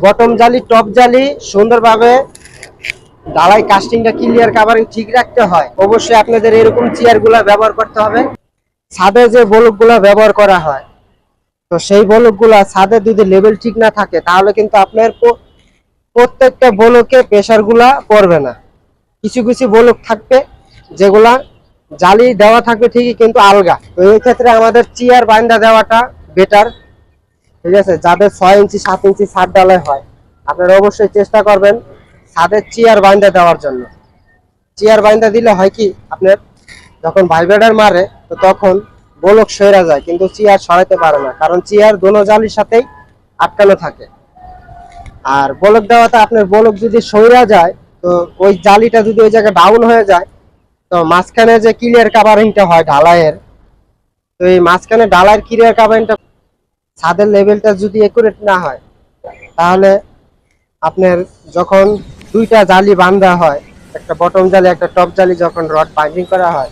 Bottom জালি top জালি সুন্দরভাবে ঢালাই কাস্টিংটা ক্লিয়ার কাভারিং ঠিক রাখতে হয়, অবশ্যই আপনাদের এরকম চেয়ারগুলো ব্যবহার করতে হবে। ছাদে যে বলকগুলো ব্যবহার করা হয়, তো সেই বলকগুলা ছাদে যদি লেভেল ঠিক না থাকে তাহলে কিন্তু আপনার প্রত্যেকটা বলকে প্রেসারগুলা পড়বে না। কিছু কিছু বলক থাকবে যেগুলা জালি দেওয়া থাকবে ঠিকই কিন্তু আলগা। তো এই ক্ষেত্রে আমাদের চেয়ার বাইন্দা দেওয়াটা বেটার। ঠিক আছে, যাদের 6 ইঞ্চি 7 ইঞ্চি ছাদ ঢালাই হয় আপনারা অবশ্যই চেষ্টা করবেন ছাদের চেয়ার বাইন্দা দেওয়ার জন্য। চেয়ার বাইন্দা দিলে হয় কি, আপনার যখন ভাইব্রেটর মারে তো তখন বলক সরে যায় কিন্তু চেয়ার সরাইতে পারে না, কারণ চেয়ার দোনো জালির সাথেই আটকানো থাকে। আর বলক দেওয়াতে আপনার বলক যদি সরে যায় তো ওই জালিটা যদি ওই জায়গায় ডাউন হয়ে যায়, তো মাঝখানে যে ক্লিয়ার কাভারিংটা হয় ঢালাইয়ের, তো এই মাঝখানে ঢালাইয়ের ক্লিয়ার কাভারিংটা ছাদের লেভেলটা যদি একুরেট না হয় তাহলে আপনার যখন দুইটা জালি বাঁধা হয়, একটা বটম জালি একটা টপ জালি, যখন রড বাইন্ডিং করা হয়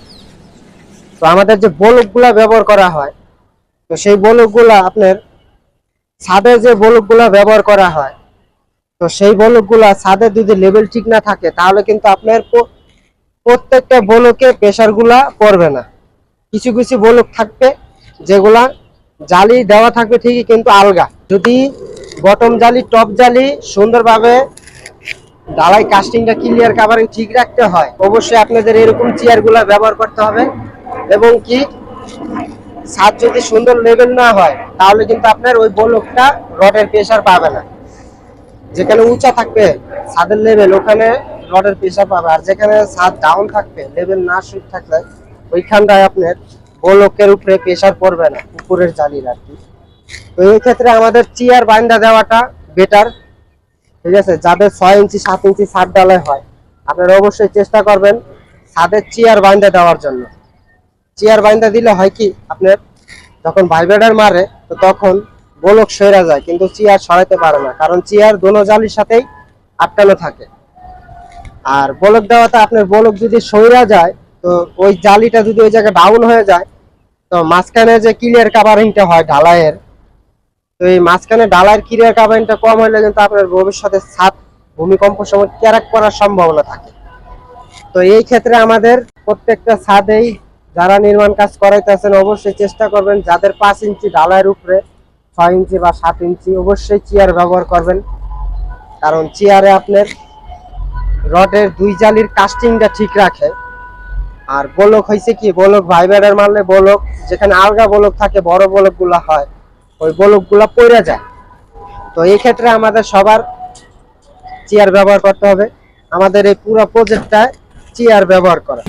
তো আমাদের যে বলকগুলা ব্যবহার করা হয়, তো সেই বলকগুলা আপনার ছাদে যে বলকগুলা ব্যবহার করা হয়, তো সেই বলকগুলা ছাদে যদি লেভেল ঠিক না থাকে তাহলে কিন্তু আপনার প্রত্যেকটা বলকে প্রেসারগুলা পড়বে না। কিছু কিছু বলক থাকবে যেগুলা জালি দেওয়া থাকবে ঠিকই কিন্তু আলগা। যদি বটম জালি টপ জালি সুন্দরভাবে ঢালাই কাস্টিংটা ক্লিয়ার কাভারিং ঠিক রাখতে হয়, অবশ্যই আপনাদের এরকম চেয়ারগুলা ব্যবহার করতে হবে। এবং কি ছাদ যদি সুন্দর লেভেল না হয় তাহলে কিন্তু আপনার ওই বলকটা রডের প্রেসার পাবে না। যেখানে উঁচা থাকবে ছাদের লেভেল ওখানে রডের প্রেসার পাবে, আর যেখানে ছাদ ডাউন থাকবে লেভেল না ঠিক থাকলে ওইখানটায় আপনার বলকের উপরে প্রেসার পড়বে না, উপরের জালির আর কি। তো এই ক্ষেত্রে আমাদের চেয়ার বাইন্দা দেওয়াটা বেটার। ঠিক আছে, যাদের 6 ইঞ্চি 7 ইঞ্চি ছাদ ঢালাই হয় আপনারা অবশ্যই চেষ্টা করবেন ছাদের চেয়ার বাইন্দা দেওয়ার জন্য। চেয়ার বাইন্দা দিলে হয় কি, আপনার যখন ভাইব্রেটর মারে তো তখন বলক সরে যায় কিন্তু চেয়ার সরাইতে পারে না, কারণ চেয়ার দোনো জালির সাথেই আটকানো থাকে। আর বলক দেওয়াতে আপনার বলক যদি সরে যায় তো ওই জালিটা যদি ওই জায়গায় ডাউন হয়ে যায়, তো মাঝখানে যে ক্লিয়ার কাভারিংটা হয় ঢালাইয়ের, তো এই মাঝখানে ঢালাইয়ের ক্লিয়ার কাভারিংটা কম হলে কিন্তু আপনার ভবিষ্যতে ছাদ ভূমিকম্প সময় ক্র্যাক করার সম্ভাবনা থাকে। তো এই ক্ষেত্রে আমাদের প্রত্যেকটা ছাদেই যারা নির্মাণ কাজ করাইতেছেন অবশ্যই চেষ্টা করবেন যাদের 5 ইঞ্চি ঢালাইয়ের উপরে 6 ইঞ্চি বা 7 ইঞ্চি অবশ্যই চেয়ার ব্যবহার করবেন, কারণ চেয়ারে আপনার রডের দুই জালির কাস্টিংটা ঠিক রাখে। আর বলক হয়েছে কি, বলক ভাইব্রেটর মারলে বলক যেখানে আলগা বলক থাকে বড় বলক গুলা হয় ওই বলক গুলা পড়ে যায়। তো এই ক্ষেত্রে আমাদের সবার চেয়ার ব্যবহার করতে হবে। আমাদের এই পুরো প্রজেক্টটা চেয়ার ব্যবহার করা।